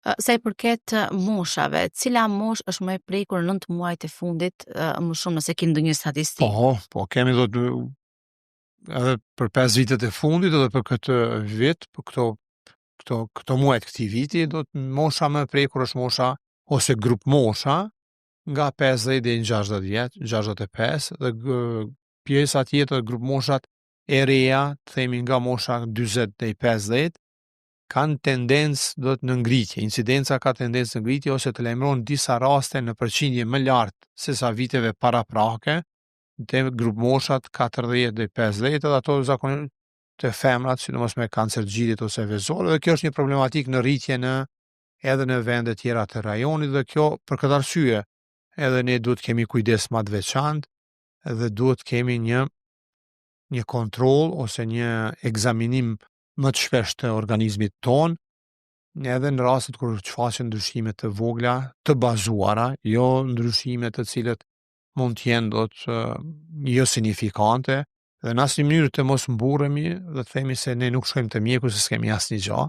Sa i përket moshave, cila moshë është më e prekur në 9 muajt e fundit, më shumë nëse ke ndonjë statistikë? Po, kemi edhe për 5 vitet e fundit edhe për këtë vit, për këto muajt këtij viti, mosha më e prekur është mosha ose grup mosha nga 50 deri në 60 vjet, 65 dhe pjesa tjetër grup moshat e reja, themi nga mosha 40 deri 50, kanë tendencë në ngritje. Incidenca ka tendencë në ngritje ose të lajmëron disa raste në përqindje më lartë se sa viteve paraprake, të grup moshat 40 deri 50 edhe ato zakonisht të femrat, sidomos me kancer gjidit ose vezore, dhe kjo është një problematik në rritje edhe në vende tjera të rajonit, dhe kjo për këtë arsye edhe ne duhet kemi kujdes më të veçantë dhe duhet kemi një kontroll ose një ekzaminim më të shpesh të organizmit ton, edhe në rastet kur shfaqen ndryshime të vogla, të bazuara, jo ndryshime të cilët mund të jenë jo signifikante, dhe në asnjë mënyrë të mos mburremi dhe të themi se ne nuk shkojmë te mjeku se s'kemi asnjë gjë.